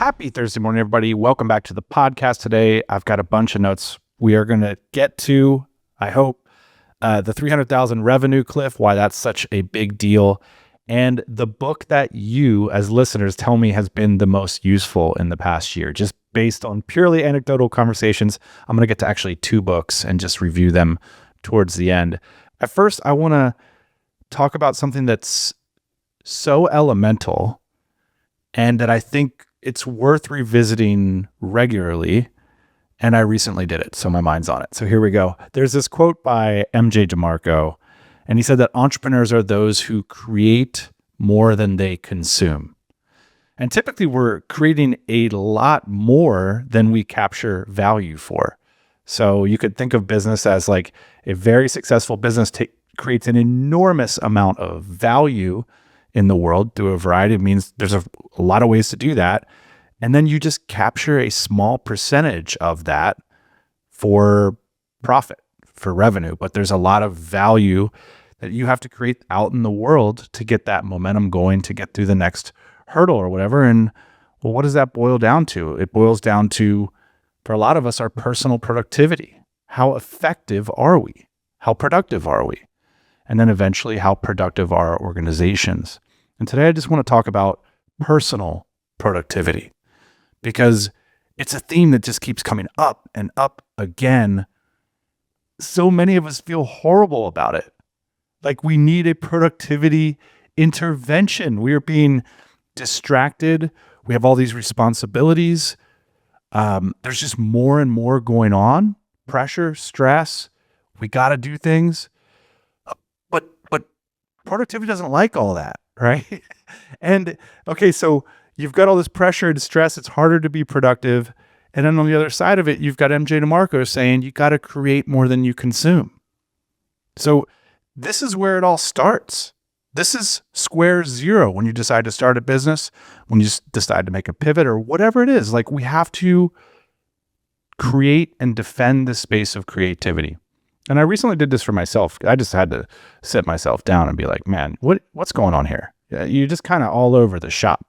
Happy Thursday morning, everybody. Welcome back to the podcast today. I've got a bunch of notes we are going to get to, I hope, the 300,000 revenue cliff, why that's such a big deal, and the book that you as listeners tell me has been the most useful in the past year. Just based on purely anecdotal conversations, I'm going to get to actually 2 books and just review them towards the end. At first, I want to talk about something that's so elemental and that I think it's worth revisiting regularly. And I recently did it, so my mind's on it. So here we go. There's this quote by MJ DeMarco, and he said that entrepreneurs are those who create more than they consume. And typically we're creating a lot more than we capture value for. So you could think of business as like a very successful business creates an enormous amount of value in the world through a variety of means. There's a lot of ways to do that. And then you just capture a small percentage of that for profit, for revenue. But there's a lot of value that you have to create out in the world to get that momentum going, to get through the next hurdle or whatever. And well, what does that boil down to? It boils down to, for a lot of us, our personal productivity. How effective are we? How productive are we? And then eventually, how productive are our organizations? And today I just want to talk about personal productivity, because it's a theme that just keeps coming up and up again. So many of us feel horrible about it. Like we need a productivity intervention. We are being distracted. We have all these responsibilities. There's just more and more going on. Pressure, stress. We got to do things. But productivity doesn't like all that, right? And okay, so you've got all this pressure and stress. It's harder to be productive. And then on the other side of it, you've got MJ DeMarco saying you got to create more than you consume. So this is where it all starts. This is square zero when you decide to start a business, when you decide to make a pivot or whatever it is. Like we have to create and defend the space of creativity. And I recently did this for myself. I just had to sit myself down and be like, man, what's going on here? You're just kind of all over the shop.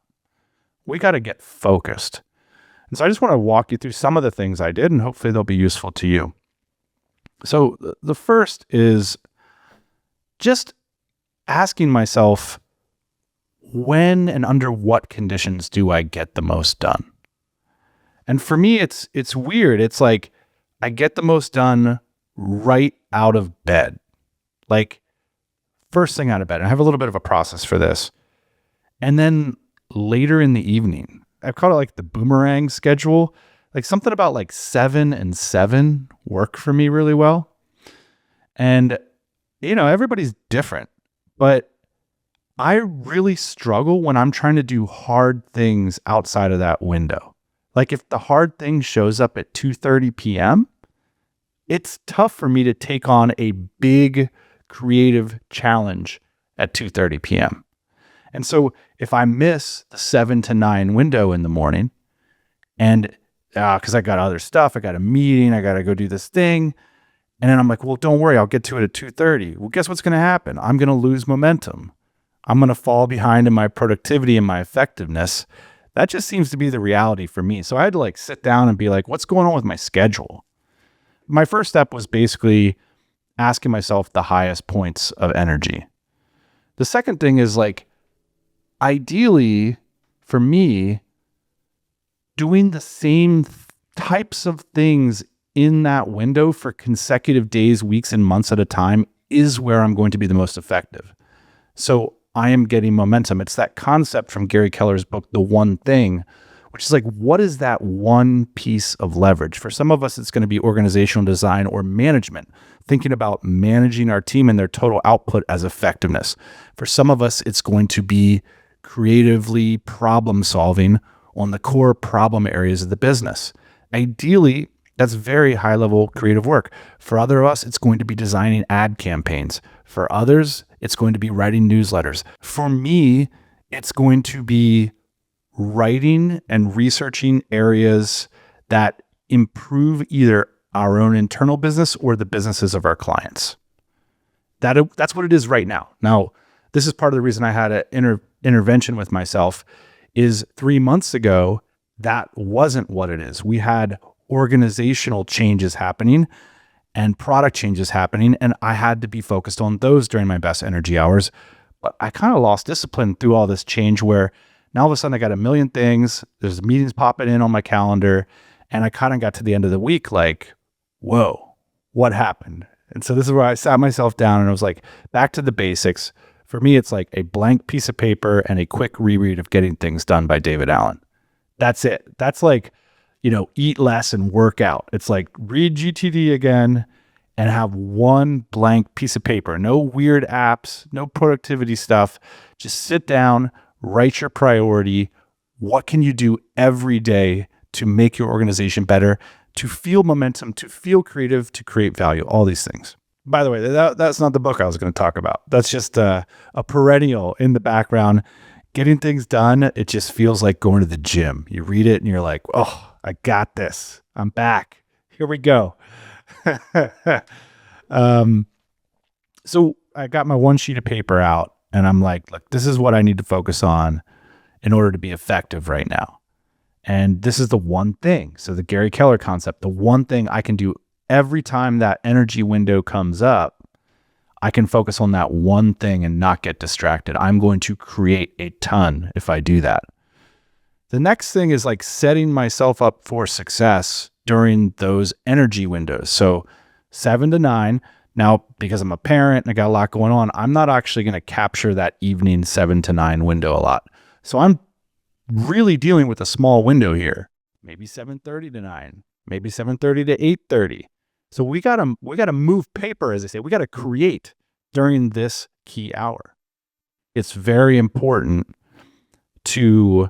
We got to get focused. And so I just want to walk you through some of the things I did, and hopefully they'll be useful to you. So the first is just asking myself, when and under what conditions do I get the most done? And for me, it's weird. It's like I get the most done right out of bed. Like first thing out of bed. I have a little bit of a process for this. And then later in the evening, I've called it like the boomerang schedule. Like something about like 7 and 7 work for me really well. And, everybody's different, but I really struggle when I'm trying to do hard things outside of that window. Like if the hard thing shows up at 2:30 p.m., it's tough for me to take on a big creative challenge at 2:30 p.m. And so if I miss the 7 to 9 window in the morning, and because I got other stuff, I got a meeting, I got to go do this thing, and then I'm like, well, don't worry, I'll get to it at 2:30. Well, guess what's going to happen? I'm going to lose momentum. I'm going to fall behind in my productivity and my effectiveness. That just seems to be the reality for me. So I had to like sit down and be like, what's going on with my schedule? My first step was basically asking myself the highest points of energy. The second thing is like, ideally for me, doing the same types of things in that window for consecutive days, weeks, and months at a time is where I'm going to be the most effective. So I am getting momentum. It's that concept from Gary Keller's book, The One Thing, which is like, what is that one piece of leverage? For some of us, it's going to be organizational design or management, thinking about managing our team and their total output as effectiveness. For some of us, it's going to be creatively problem solving on the core problem areas of the business. Ideally, that's very high level creative work. For other of us, it's going to be designing ad campaigns. For others, it's going to be writing newsletters. For me, it's going to be writing and researching areas that improve either our own internal business or the businesses of our clients. That's what it is right now. Now, this is part of the reason I had an intervention with myself is 3 months ago, that wasn't what it is. We had organizational changes happening and product changes happening, and I had to be focused on those during my best energy hours. But I kind of lost discipline through all this change where now all of a sudden I got a million things, there's meetings popping in on my calendar, and I kind of got to the end of the week like, whoa, what happened? And so this is where I sat myself down and I was like, back to the basics. For me, it's like a blank piece of paper and a quick reread of Getting Things Done by David Allen. That's it. That's like, eat less and work out. It's like read GTD again and have one blank piece of paper. No weird apps, no productivity stuff. Just sit down, write your priority. What can you do every day to make your organization better, to feel momentum, to feel creative, to create value, all these things. By the way, that's not the book I was going to talk about. That's just a perennial in the background. Getting Things Done, it just feels like going to the gym. You read it and you're like, oh, I got this. I'm back. Here we go. So I got my one sheet of paper out and I'm like, look, this is what I need to focus on in order to be effective right now. And this is the one thing. So the Gary Keller concept, the one thing I can do every time that energy window comes up, I can focus on that one thing and not get distracted. I'm going to create a ton if I do that. The next thing is like setting myself up for success during those energy windows. So 7 to 9. Now, because I'm a parent and I got a lot going on, I'm not actually going to capture that evening 7 to 9 window a lot. So I'm really dealing with a small window here. Maybe 7:30 to 9, maybe 7:30 to 8:30. So we gotta move paper, as they say. We gotta create during this key hour. It's very important to,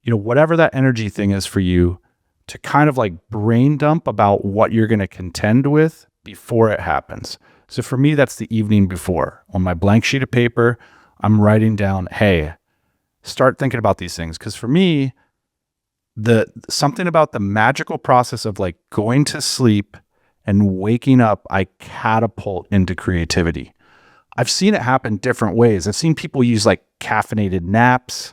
whatever that energy thing is for you, to kind of like brain dump about what you're gonna contend with before it happens. So for me, that's the evening before. On my blank sheet of paper, I'm writing down, hey, start thinking about these things. Because for me, something about the magical process of like going to sleep and waking up, I catapult into creativity. I've seen it happen different ways. I've seen people use like caffeinated naps.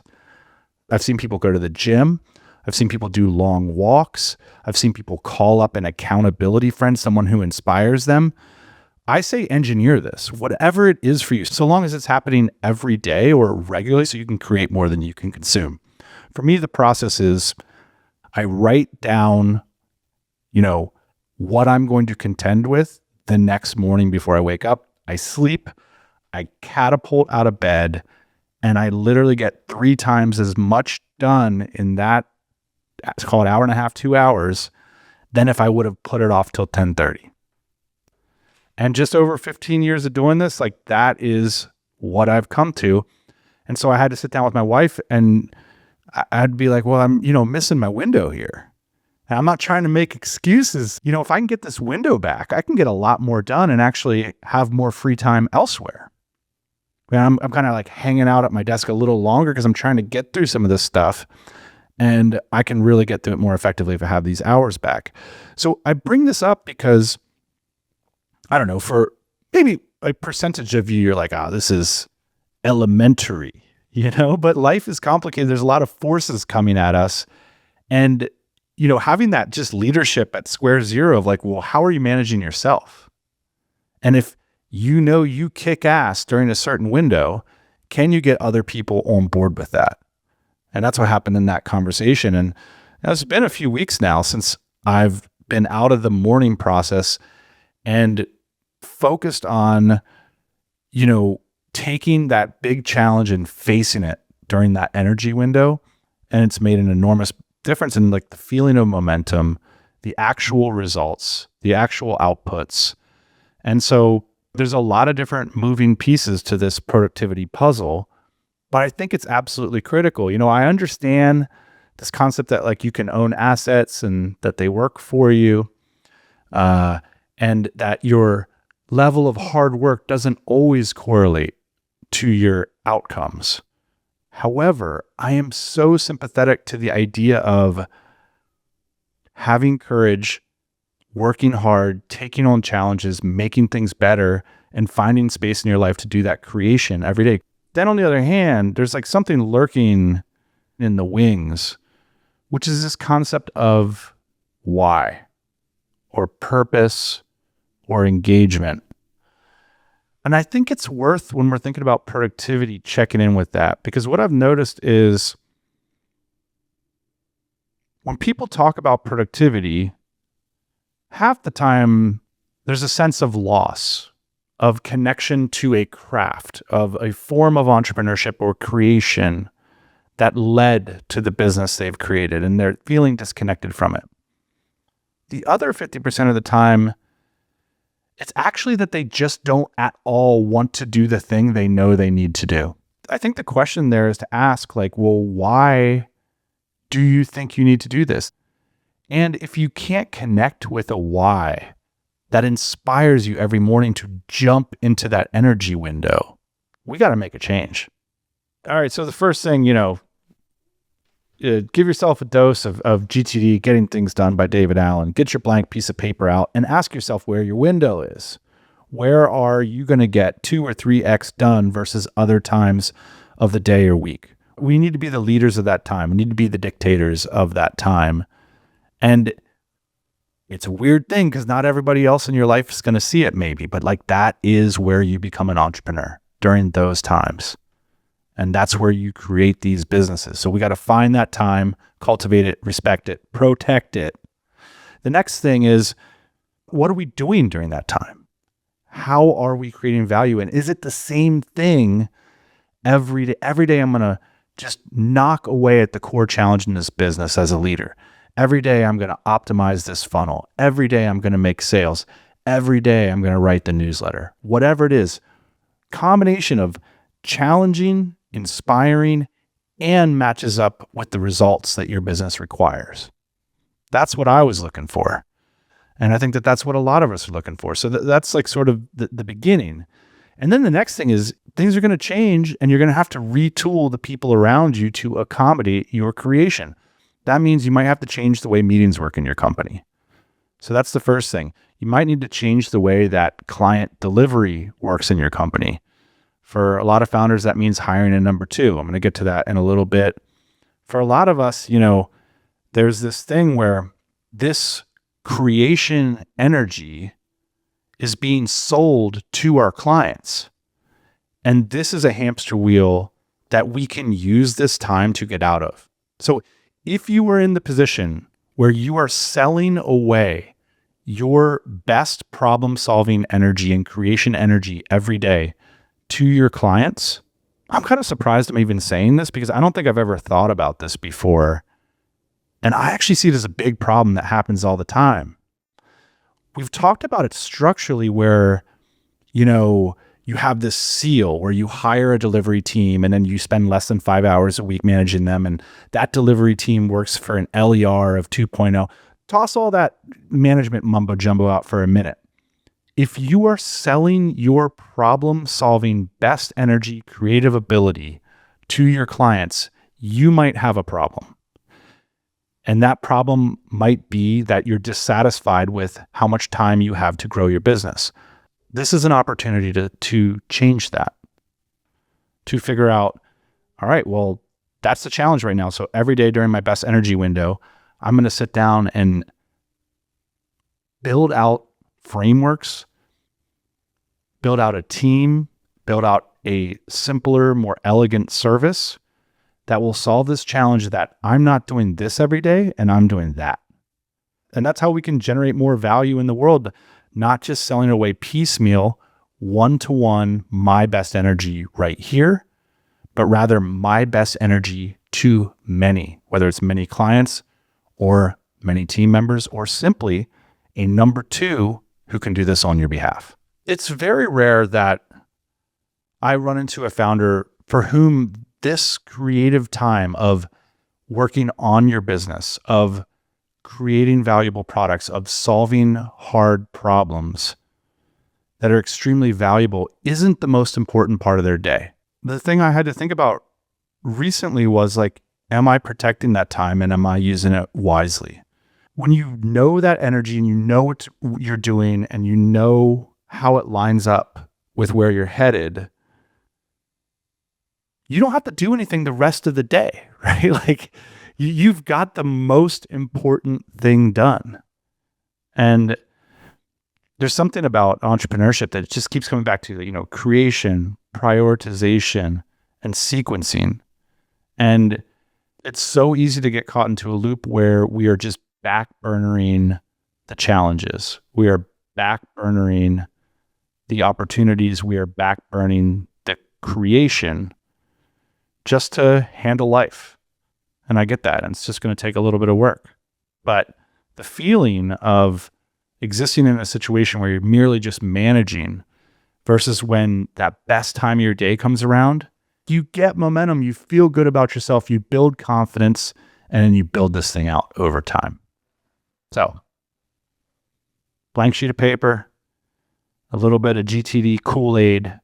I've seen people go to the gym. I've seen people do long walks. I've seen people call up an accountability friend, someone who inspires them. I say engineer this, whatever it is for you, so long as it's happening every day or regularly so you can create more than you can consume. For me, the process is I write down, what I'm going to contend with the next morning before I wake up. I sleep, I catapult out of bed, and I literally get 3 times as much done in that, let's call it hour and a half, 2 hours, than if I would have put it off till 10:30. And just over 15 years of doing this, like that is what I've come to. And so I had to sit down with my wife and I'd be like, well, I'm, missing my window here. And I'm not trying to make excuses. If I can get this window back, I can get a lot more done and actually have more free time elsewhere. And I'm kind of like hanging out at my desk a little longer because I'm trying to get through some of this stuff. And I can really get through it more effectively if I have these hours back. So I bring this up because, I don't know, for maybe a percentage of you, you're like, this is elementary, but life is complicated. There's a lot of forces coming at us. And, having that just leadership at square zero of like, well, how are you managing yourself? And if you kick ass during a certain window, can you get other people on board with that? And that's what happened in that conversation. And it's been a few weeks now since I've been out of the morning process and focused on, taking that big challenge and facing it during that energy window. And it's made an enormous difference in like the feeling of momentum, the actual results, the actual outputs. And so there's a lot of different moving pieces to this productivity puzzle, but I think it's absolutely critical. I understand this concept that like you can own assets and that they work for you, and that your level of hard work doesn't always correlate to your outcomes. However, I am so sympathetic to the idea of having courage, working hard, taking on challenges, making things better, and finding space in your life to do that creation every day. Then on the other hand, there's like something lurking in the wings which is this concept of why or purpose or engagement. And I think it's worth, when we're thinking about productivity, checking in with that, because what I've noticed is when people talk about productivity, half the time there's a sense of loss, of connection to a craft, of a form of entrepreneurship or creation that led to the business they've created, and they're feeling disconnected from it. The other 50% of the time, it's actually that they just don't at all want to do the thing they know they need to do. I think the question there is to ask, like, well, why do you think you need to do this? And if you can't connect with a why that inspires you every morning to jump into that energy window, we got to make a change. All right. So the first thing, give yourself a dose of GTD, Getting Things Done by David Allen. Get your blank piece of paper out and ask yourself where your window is. Where are you going to get 2 or 3x done versus other times of the day or week? We need to be the leaders of that time. We need to be the dictators of that time. And it's a weird thing because not everybody else in your life is going to see it maybe, but like that is where you become an entrepreneur during those times. And that's where you create these businesses. So we got to find that time, cultivate it, respect it, protect it. The next thing is, what are we doing during that time? How are we creating value? And is it the same thing every day? Every day I'm going to just knock away at the core challenge in this business as a leader. Every day I'm going to optimize this funnel. Every day I'm going to make sales. Every day I'm going to write the newsletter. Whatever it is, combination of challenging, inspiring, and matches up with the results that your business requires. That's what I was looking for. And I think that that's what a lot of us are looking for. So that's like sort of the beginning. And then the next thing is things are going to change and you're going to have to retool the people around you to accommodate your creation. That means you might have to change the way meetings work in your company. So that's the first thing. You might need to change the way that client delivery works in your company. For a lot of founders, that means hiring a number 2. I'm going to get to that in a little bit. For a lot of us, there's this thing where this creation energy is being sold to our clients. And this is a hamster wheel that we can use this time to get out of. So if you are in the position where you are selling away your best problem-solving energy and creation energy every day to your clients, I'm kind of surprised I'm even saying this because I don't think I've ever thought about this before. And I actually see it as a big problem that happens all the time. We've talked about it structurally where, you have this seal where you hire a delivery team and then you spend less than 5 hours a week managing them. And that delivery team works for an LER of 2.0. Toss all that management mumbo jumbo out for a minute. If you are selling your problem-solving best energy, creative ability to your clients, you might have a problem. And that problem might be that you're dissatisfied with how much time you have to grow your business. This is an opportunity to change that, to figure out, all right, well, that's the challenge right now. So every day during my best energy window, I'm going to sit down and build out frameworks, build out a team, build out a simpler, more elegant service that will solve this challenge that I'm not doing this every day and I'm doing that. And that's how we can generate more value in the world, not just selling away piecemeal, one-to-one, my best energy right here, but rather my best energy to many, whether it's many clients or many team members, or simply a number 2 who can do this on your behalf. It's very rare that I run into a founder for whom this creative time of working on your business, of creating valuable products, of solving hard problems that are extremely valuable isn't the most important part of their day. The thing I had to think about recently was like, am I protecting that time and am I using it wisely? When you know that energy and you know what you're doing and you know how it lines up with where you're headed, you don't have to do anything the rest of the day, right? Like You've got the most important thing done. And there's something about entrepreneurship that just keeps coming back to, creation, prioritization, and sequencing. And it's so easy to get caught into a loop where we are just back-burnering the challenges. We are back-burnering the opportunities. We are back-burning the creation just to handle life. And I get that. And it's just going to take a little bit of work. But the feeling of existing in a situation where you're merely just managing versus when that best time of your day comes around, you get momentum, you feel good about yourself, you build confidence, and then you build this thing out over time. So, blank sheet of paper, a little bit of GTD Kool-Aid,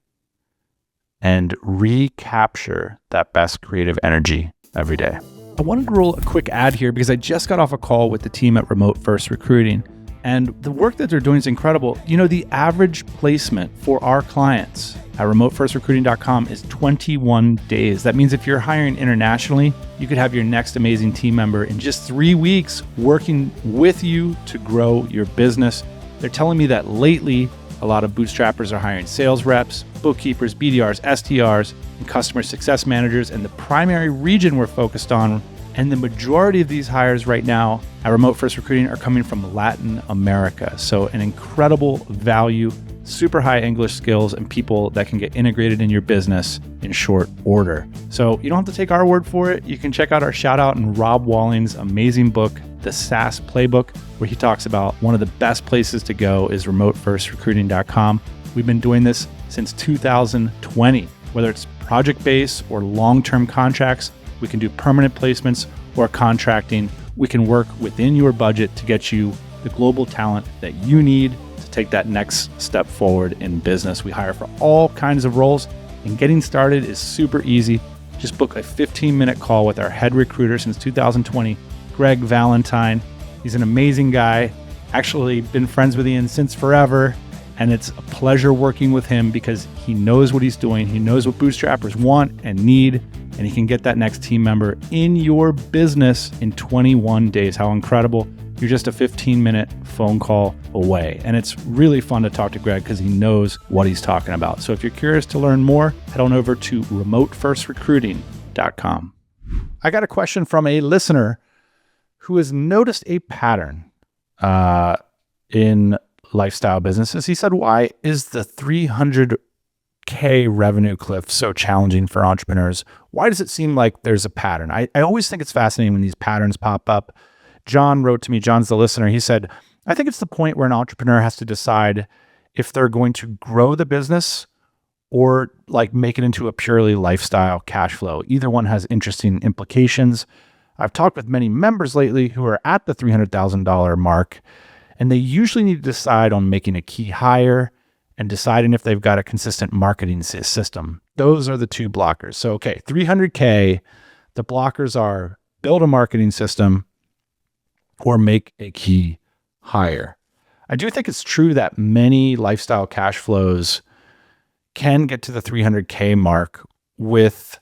and recapture that best creative energy every day. I wanted to roll a quick ad here because I just got off a call with the team at Remote First Recruiting, and the work that they're doing is incredible. The average placement for our clients at remotefirstrecruiting.com is 21 days. That means if you're hiring internationally, you could have your next amazing team member in just 3 weeks working with you to grow your business. They're telling me that lately, a lot of bootstrappers are hiring sales reps, bookkeepers, BDRs, SDRs, and customer success managers. And the primary region we're focused on, and the majority of these hires right now at Remote First Recruiting are coming from Latin America. So an incredible value, super high English skills, and people that can get integrated in your business in short order. So you don't have to take our word for it. You can check out our shout out in Rob Walling's amazing book, The SaaS Playbook, where he talks about one of the best places to go is remotefirstrecruiting.com. We've been doing this since 2020, whether it's project-based or long-term contracts. We can do permanent placements or contracting. We can work within your budget to get you the global talent that you need to take that next step forward in business. We hire for all kinds of roles, and getting started is super easy. Just book a 15-minute call with our head recruiter since 2020, Greg Valentine. He's an amazing guy. Actually been friends with Ian since forever. And it's a pleasure working with him because he knows what he's doing. He knows what bootstrappers want and need, and he can get that next team member in your business in 21 days. How incredible. You're just a 15-minute phone call away. And it's really fun to talk to Greg because he knows what he's talking about. So if you're curious to learn more, head on over to remotefirstrecruiting.com. I got a question from a listener who has noticed a pattern in lifestyle businesses. He said, why is the 300K revenue cliff so challenging for entrepreneurs? Why does it seem like there's a pattern? I always think it's fascinating when these patterns pop up. John wrote to me, John's the listener. He said, I think it's the point where an entrepreneur has to decide if they're going to grow the business or make it into a purely lifestyle cash flow. Either one has interesting implications. I've talked with many members lately who are at the $300,000 mark, and they usually need to decide on making a key hire and deciding if they've got a consistent marketing system. Those are the two blockers. So, okay, 300K, the blockers are build a marketing system or make a key hire. I do think it's true that many lifestyle cash flows can get to the 300K mark with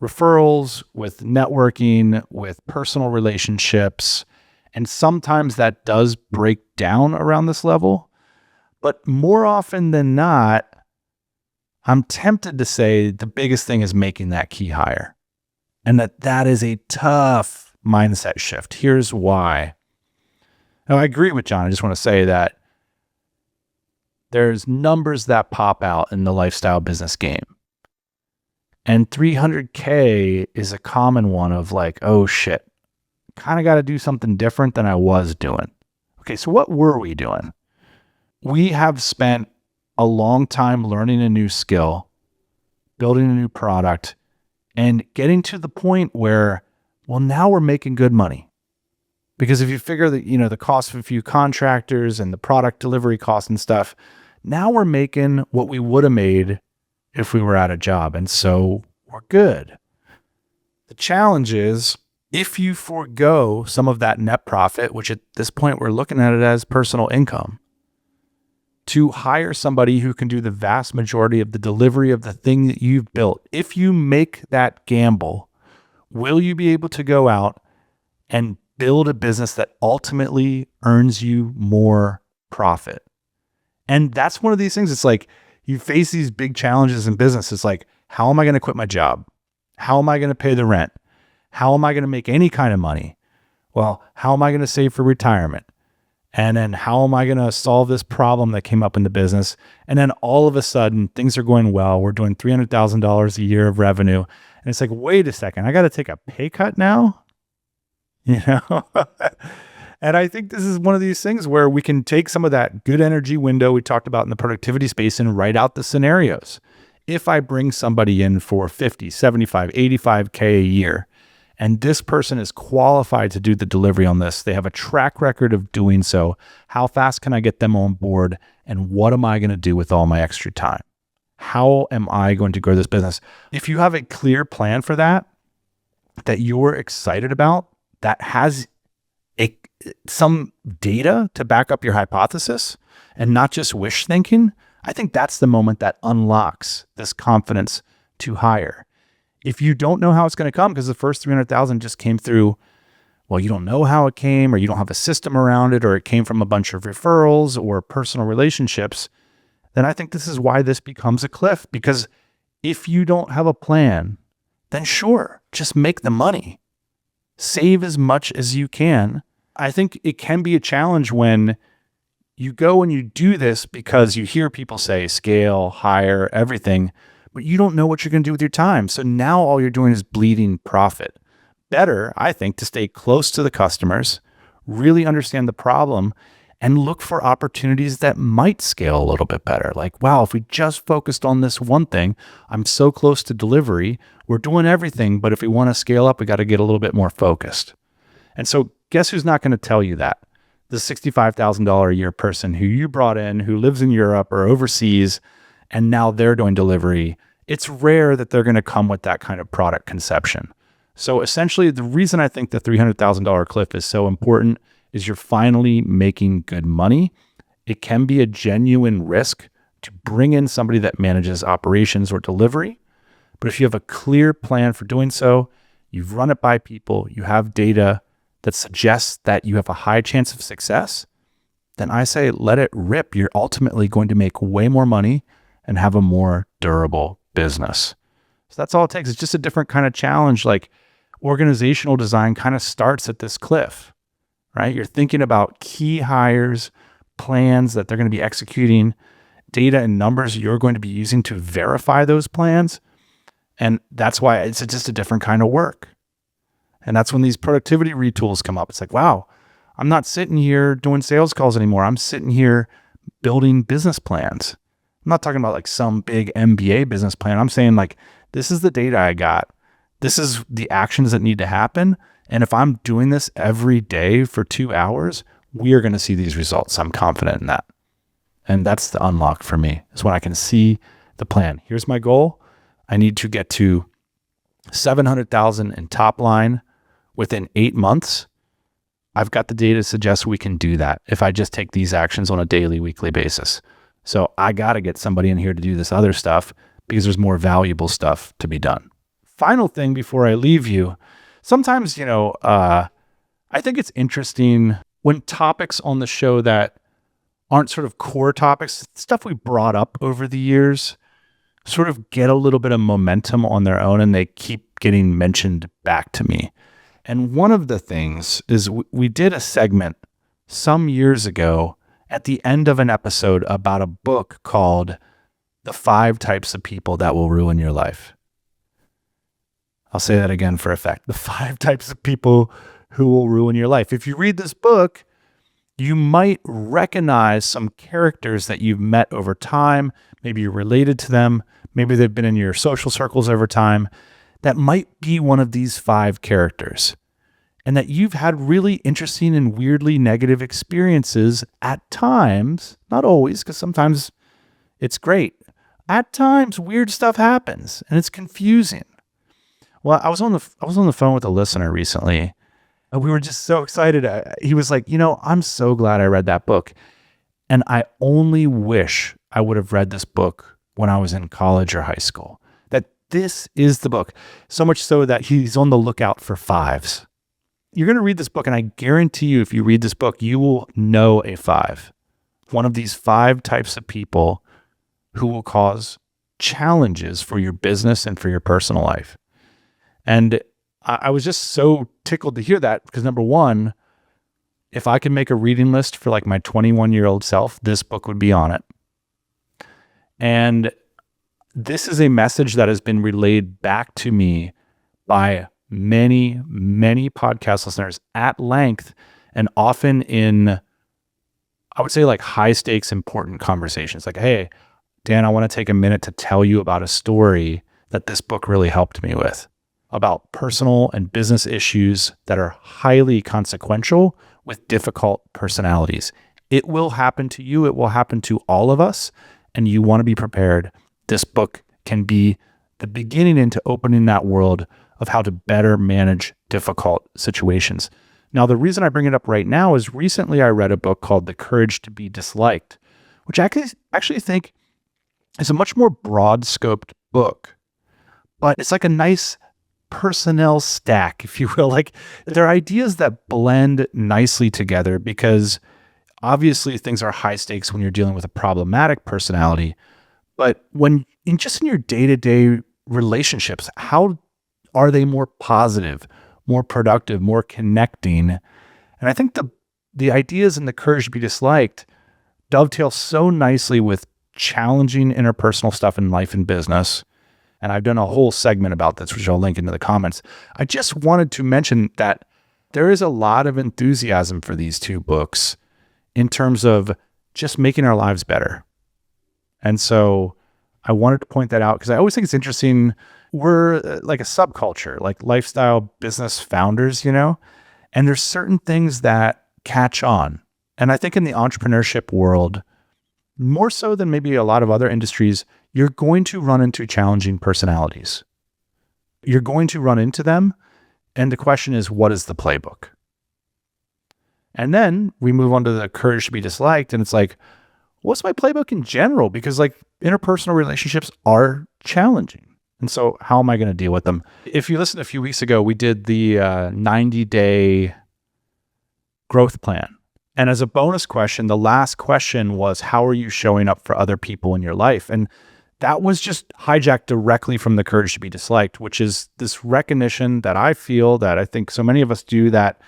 referrals, with networking, with personal relationships. And sometimes that does break down around this level. But more often than not, I'm tempted to say the biggest thing is making that key hire. And that is a tough mindset shift. Here's why. Now, I agree with John. I just want to say that there's numbers that pop out in the lifestyle business game. And 300K is a common one of oh shit, kind of got to do something different than I was doing. Okay, so what were we doing? We have spent a long time learning a new skill, building a new product, and getting to the point where, now we're making good money. Because if you figure that, the cost of a few contractors and the product delivery costs and stuff, now we're making what we would have made if we were at a job. And so we're good. The challenge is, if you forego some of that net profit, which at this point we're looking at it as personal income, to hire somebody who can do the vast majority of the delivery of the thing that you've built, if you make that gamble Will you be able to go out and build a business that ultimately earns you more profit? And that's one of these things. It's like you face these big challenges in business. It's like, how am I going to quit my job? How am I going to pay the rent? How am I going to make any kind of money? Well, how am I going to save for retirement? And then how am I going to solve this problem that came up in the business? And then all of a sudden, things are going well. We're doing $300,000 a year of revenue. And it's like, wait a second, I got to take a pay cut now? You know? And I think this is one of these things where we can take some of that good energy window we talked about in the productivity space and write out the scenarios. If I bring somebody in for 50, 75, 85K a year, and this person is qualified to do the delivery on this, they have a track record of doing so, how fast can I get them on board? And what am I going to do with all my extra time? How am I going to grow this business? If you have a clear plan for that you're excited about, that has some data to back up your hypothesis and not just wish thinking, I think that's the moment that unlocks this confidence to hire. If you don't know how it's going to come because the first 300,000 just came through, well, you don't know how it came, or you don't have a system around it, or it came from a bunch of referrals or personal relationships, then I think this is why this becomes a cliff. Because if you don't have a plan, then sure, just make the money. Save as much as you can. I think it can be a challenge when you go and you do this because you hear people say scale, hire, everything, but you don't know what you're going to do with your time. So now all you're doing is bleeding profit. Better, I think, to stay close to the customers, really understand the problem, and look for opportunities that might scale a little bit better. Like, wow, if we just focused on this one thing, I'm so close to delivery, we're doing everything, but if we want to scale up, we got to get a little bit more focused. And so guess who's not going to tell you that? The $65,000 a year person who you brought in, who lives in Europe or overseas, and now they're doing delivery. It's rare that they're going to come with that kind of product conception. So essentially, the reason I think the $300,000 cliff is so important is you're finally making good money. It can be a genuine risk to bring in somebody that manages operations or delivery. But if you have a clear plan for doing so, you've run it by people, you have data that suggests that you have a high chance of success, then I say let it rip. You're ultimately going to make way more money and have a more durable business. So that's all it takes. It's just a different kind of challenge. Like organizational design kind of starts at this cliff, right? You're thinking about key hires, plans that they're going to be executing, data and numbers you're going to be using to verify those plans. And that's why it's just a different kind of work. And that's when these productivity retools come up. It's like, wow, I'm not sitting here doing sales calls anymore. I'm sitting here building business plans. I'm not talking about like some big MBA business plan. I'm saying like, this is the data I got. This is the actions that need to happen. And if I'm doing this every day for 2 hours, we are going to see these results. I'm confident in that. And that's the unlock for me, is when I can see the plan. Here's my goal. I need to get to 700,000 in top line within 8 months. I've got the data to suggest we can do that if I just take these actions on a daily, weekly basis. So I got to get somebody in here to do this other stuff because there's more valuable stuff to be done. Final thing before I leave you, sometimes, I think it's interesting when topics on the show that aren't sort of core topics, stuff we brought up over the years, sort of get a little bit of momentum on their own and they keep getting mentioned back to me. And one of the things is we did a segment some years ago at the end of an episode about a book called The 5 Types of People That Will Ruin Your Life. I'll say that again for effect. The 5 types of people who will ruin your life. If you read this book, you might recognize some characters that you've met over time. Maybe you're related to them. Maybe they've been in your social circles over time. That might be one of these 5 characters. And that you've had really interesting and weirdly negative experiences at times, not always, because sometimes it's great. At times, weird stuff happens and it's confusing. Well, I was on the phone with a listener recently, and we were just so excited. He was like, I'm so glad I read that book. And I only wish I would have read this book when I was in college or high school. this is the book. So much so that he's on the lookout for fives. You're going to read this book, and I guarantee you, if you read this book, you will know a five. One of these 5 types of people who will cause challenges for your business and for your personal life. And I was just so tickled to hear that because, number one, if I could make a reading list for like my 21-year-old self, this book would be on it. And this is a message that has been relayed back to me by many, many podcast listeners at length, and often in, I would say, like high stakes, important conversations. Like, hey, Dan, I want to take a minute to tell you about a story that this book really helped me with, about personal and business issues that are highly consequential with difficult personalities. It will happen to you. It will happen to all of us. And you want to be prepared. This book can be the beginning into opening that world of how to better manage difficult situations. Now, the reason I bring it up right now is recently I read a book called The Courage to be Disliked, which I actually think is a much more broad-scoped book, but it's like a nice personnel stack, if you will. Like, there are ideas that blend nicely together because obviously things are high stakes when you're dealing with a problematic personality, but when in your day-to-day relationships, how are they more positive, more productive, more connecting? And I think the ideas in The Courage to be Disliked dovetail so nicely with challenging interpersonal stuff in life and business. And I've done a whole segment about this, which I'll link into the comments. I just wanted to mention that there is a lot of enthusiasm for these 2 books in terms of just making our lives better. And so I wanted to point that out because I always think it's interesting. We're like a subculture, like lifestyle business founders, and there's certain things that catch on. And I think in the entrepreneurship world, more so than maybe a lot of other industries, you're going to run into challenging personalities. You're going to run into them. And the question is, what is the playbook? And then we move on to The Courage to be Disliked. And it's like, what's my playbook in general? Because like interpersonal relationships are challenging. And so how am I going to deal with them? If you listened a few weeks ago, we did the 90-day growth plan. And as a bonus question, the last question was, how are you showing up for other people in your life? And that was just hijacked directly from The Courage to be Disliked, which is this recognition that I feel, that I think so many of us do, that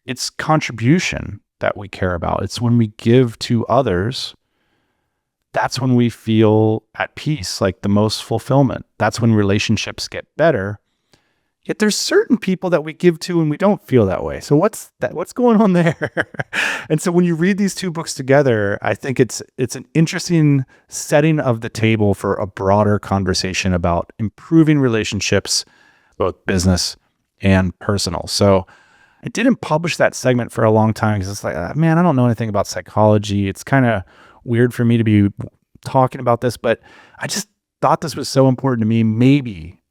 it's contribution that we care about. It's when we give to others, that's when we feel at peace, like the most fulfillment. That's when relationships get better. Yet there's certain people that we give to and we don't feel that way. So what's going on there? And so when you read these 2 books together, I think it's an interesting setting of the table for a broader conversation about improving relationships, both business and personal. So I didn't publish that segment for a long time because it's like, man, I don't know anything about psychology. It's kind of weird for me to be talking about this, but I just thought this was so important to me. Maybe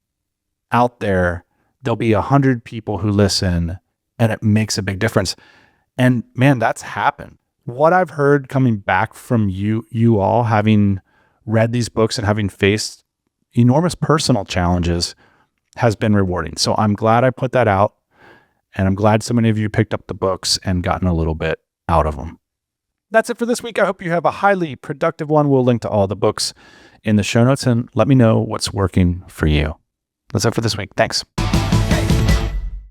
out there, there'll be 100 people who listen and it makes a big difference. And man, that's happened. What I've heard coming back from you all, having read these books and having faced enormous personal challenges, has been rewarding. So I'm glad I put that out. And I'm glad so many of you picked up the books and gotten a little bit out of them. That's it for this week. I hope you have a highly productive one. We'll link to all the books in the show notes and let me know what's working for you. That's it for this week. Thanks.